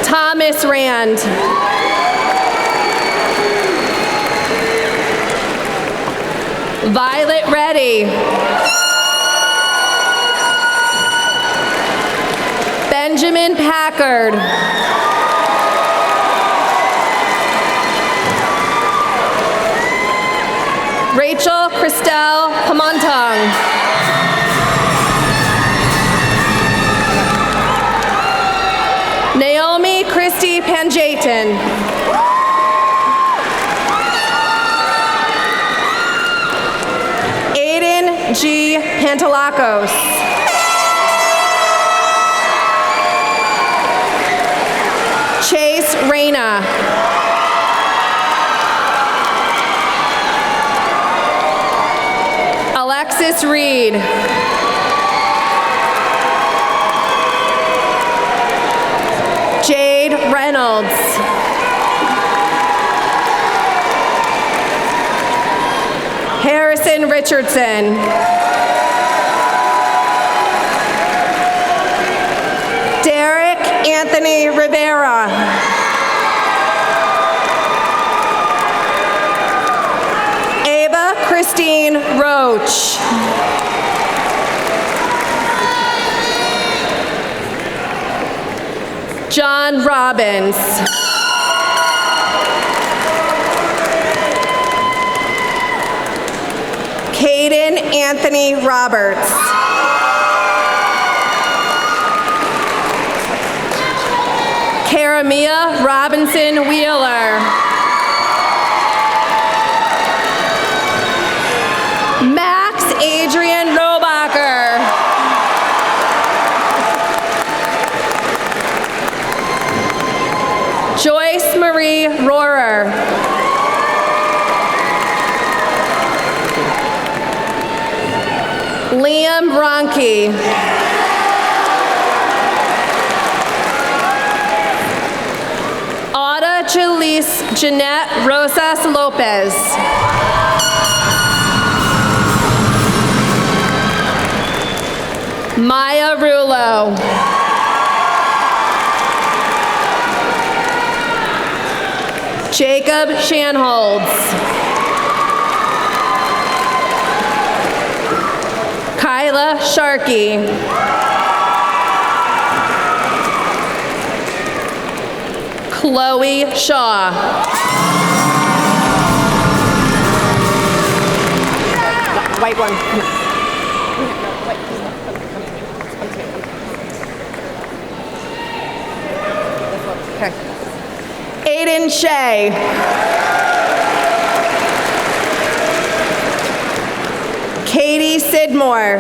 Thomas Rand. Violet Reddy. Benjamin Packard. Rachel Christelle Pamontong. Naomi Christy Panjayton. G. Pantalakos. Chase Reyna. Alexis Reed. Jade Reynolds. Harrison Richardson. Derek Anthony Rivera. Ava Christine Roach. John Robbins. Caden Anthony Roberts. Karamia Robinson Wheeler. Max Adrian Robacher. Joyce Marie Rohrer. Liam Bronke. Ada Jalise Jeanette Rosas Lopez. Maya Rulo. Jacob Shanholz. Kyla Sharkey. Chloe Shaw. White one. Okay. Aiden Shea. Katie Sidmore.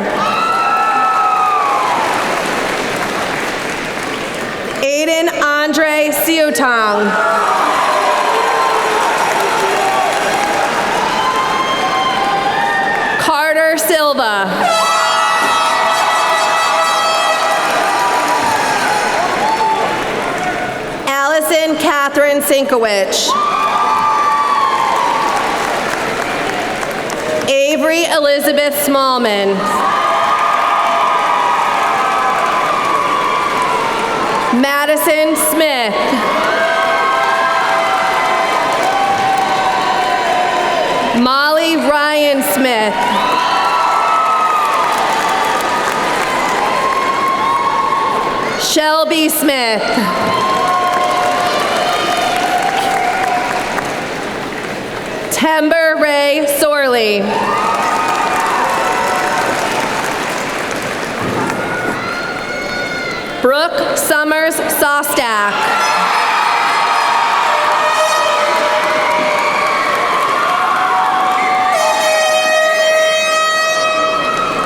Aiden Andre Siutong. Carter Silva. Allison Catherine Sinkowicz. Avery Elizabeth Smallman. Madison Smith. Molly Ryan Smith. Shelby Smith. Tember Ray Sorley. Brooke Summers Sostak.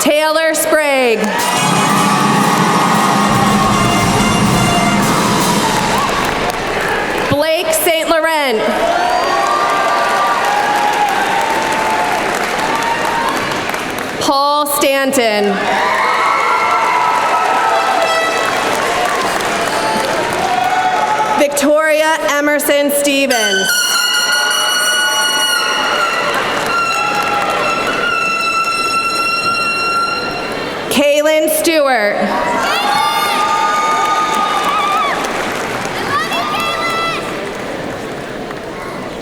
Taylor Sprague. Blake St. Laurent. Paul Stanton. Victoria Emerson Stevens. Kaylin Stewart.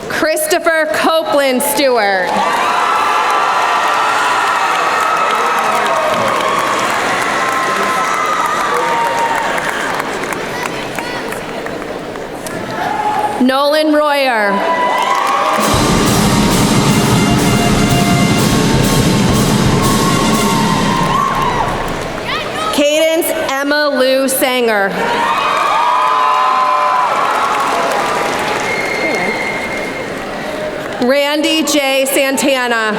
Christopher Copeland Stewart. Nolan Royer. Cadence Emma Lou Sanger. Randy J. Santana.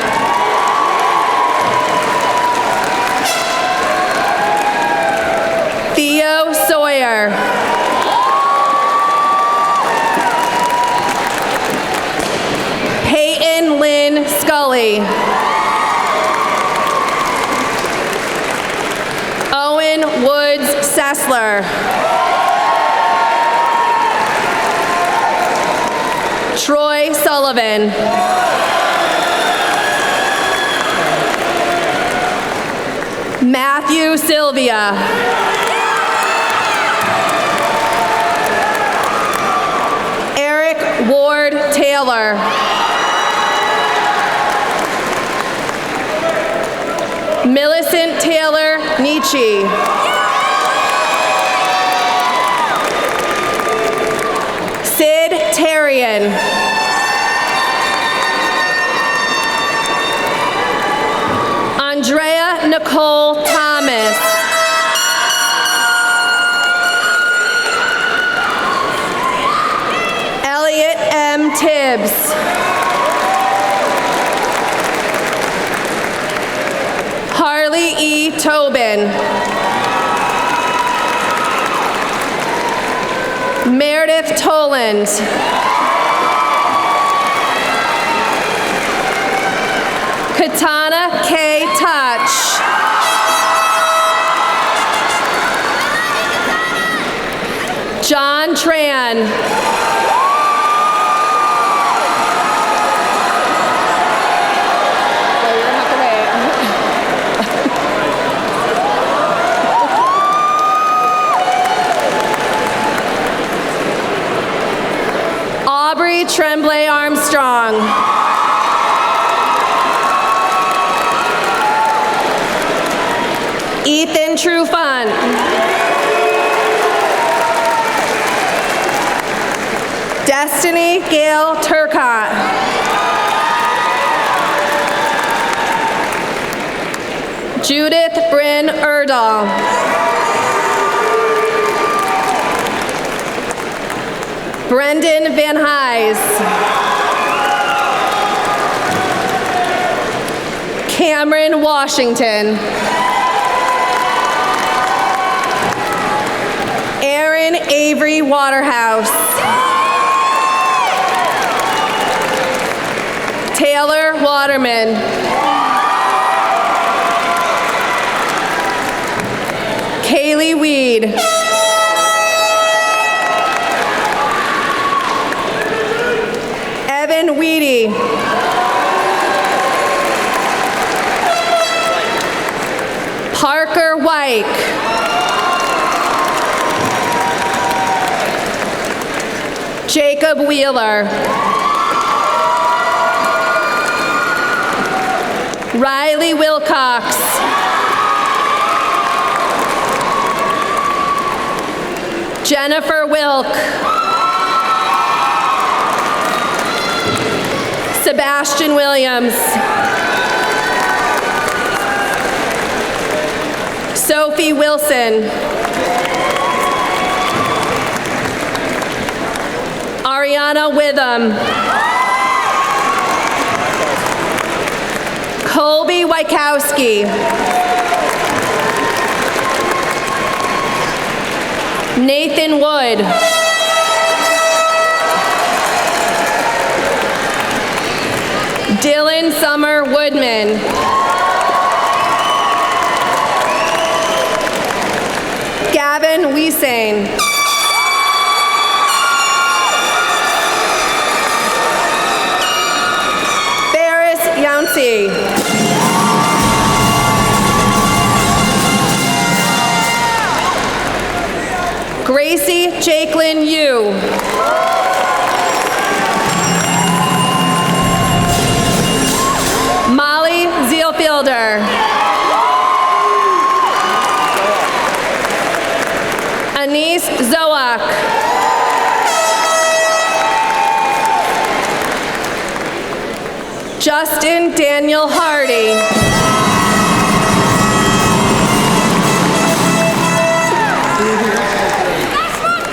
Nestler. Troy Sullivan. Matthew Sylvia. Eric Ward Taylor. Millicent Taylor Nietzsche. Sid Terrian. Andrea Nicole Thomas. Elliot M. Tibbs. Harley E. Tobin. Meredith Toland. Katana K. Touch. John Tran. Aubrey Tremblay Armstrong. Ethan Trufant. Destiny Gail Turcott. Judith Bryn Erdahl. Brendan Van Hise. Cameron Washington. Aaron Avery Waterhouse. Taylor Waterman. Kaylee Weed. Evan Weedy. Parker Wyke. Jacob Wheeler. Riley Wilcox. Jennifer Wilk. Sebastian Williams. Sophie Wilson. Ariana Witham. Colby Wykowski. Nathan Wood. Dylan Summer Woodman. Gavin Wiesane. Ferris Yancey. Gracie Jakelin Yu. Molly Zielfielder. Anise Zoak. Justin Daniel Hardy.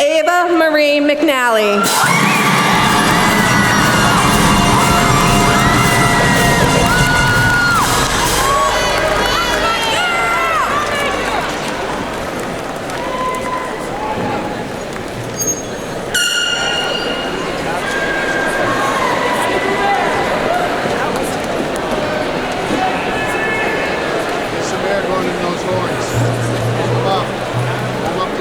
Ava Marie McNally. There's some air going in those horns. Come up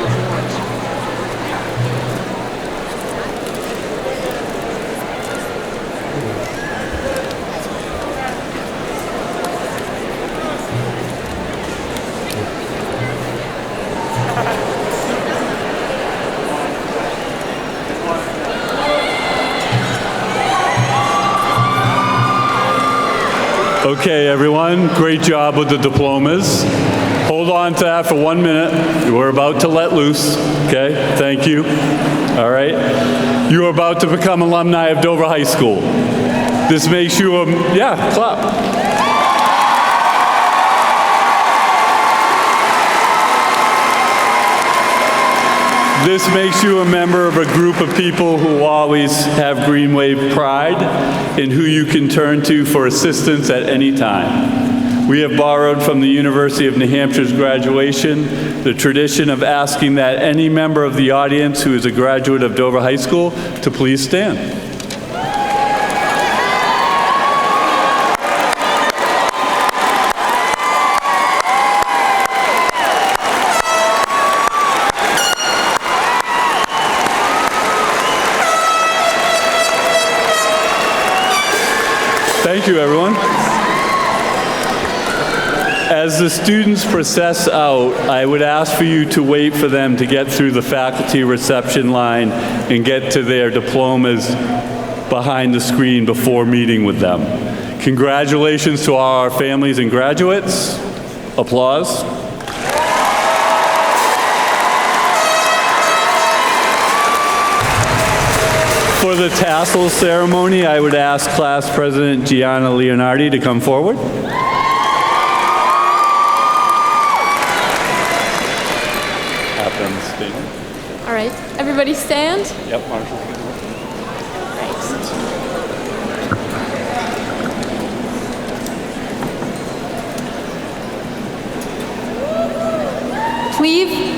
Okay, everyone, great job with the diplomas. Hold on to that for 1 minute. We're about to let loose, okay? Thank you. All right. You are about to become alumni of Dover High School. This makes you clap. This makes you a member of a group of people who always have Green Wave pride and who you can turn to for assistance at any time. We have borrowed from the University of New Hampshire's graduation the tradition of asking that any member of the audience who is a graduate of Dover High School to please stand. Thank you, everyone. As the students process out, I would ask for you to wait for them to get through the faculty reception line and get to their diplomas behind the screen before meeting with them. Congratulations to all our families and graduates. Applause. For the tassel ceremony, I would ask Class President Gianna Leonardi to come forward. Have them stand. All right, everybody stand. Yep, Marshall.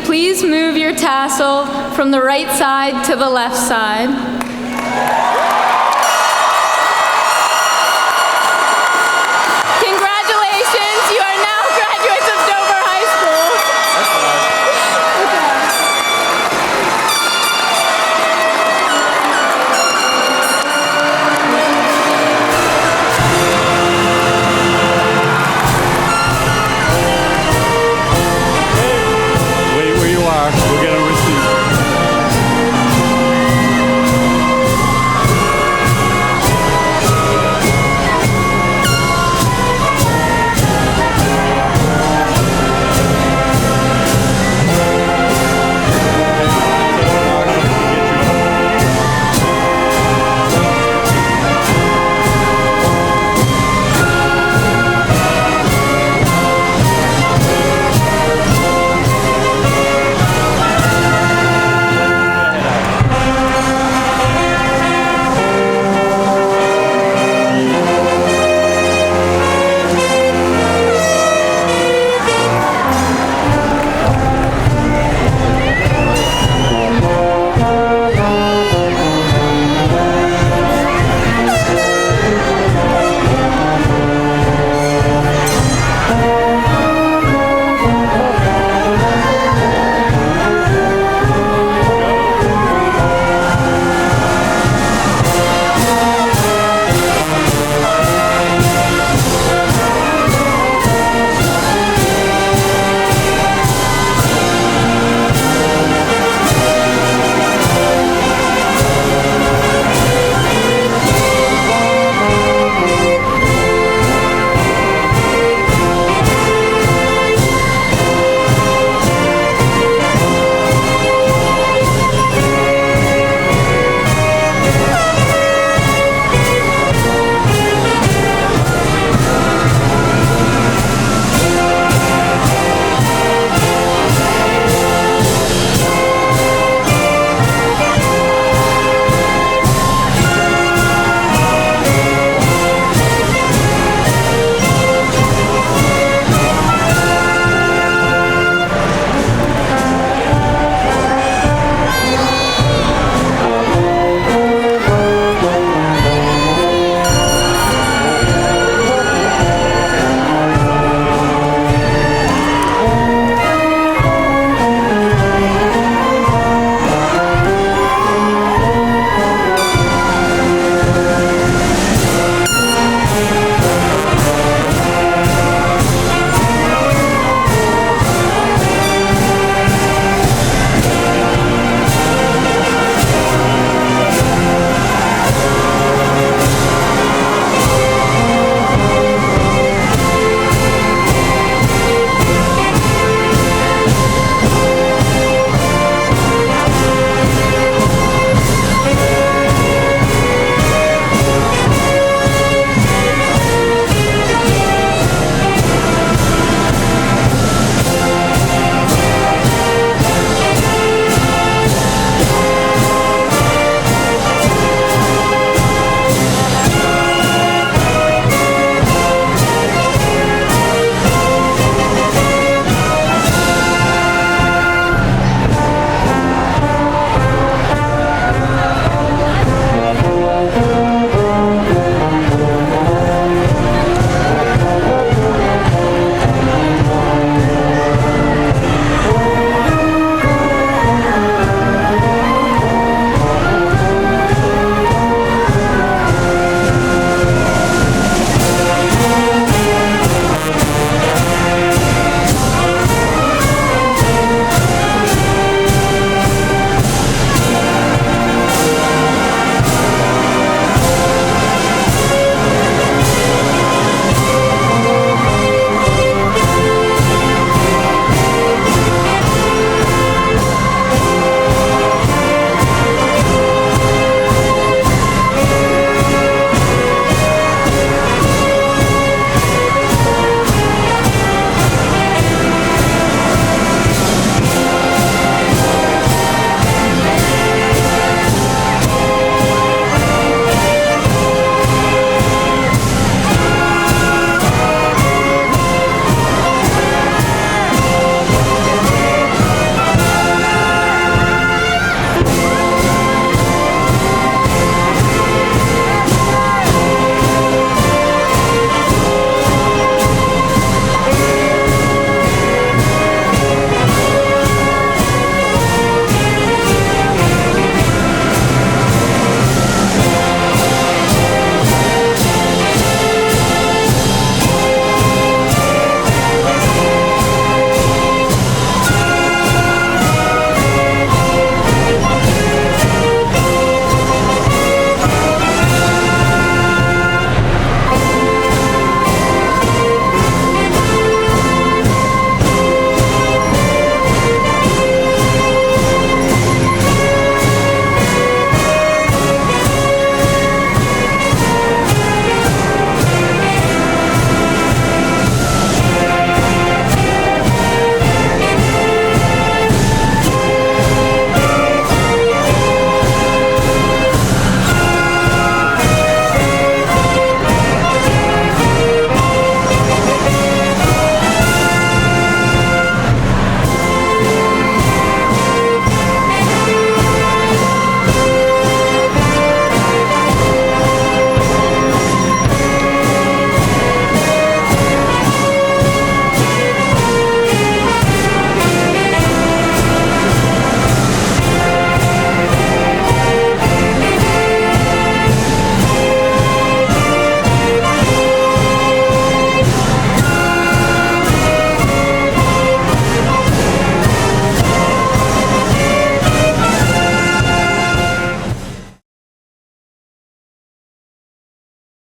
Please move your tassel from the right side to the left side.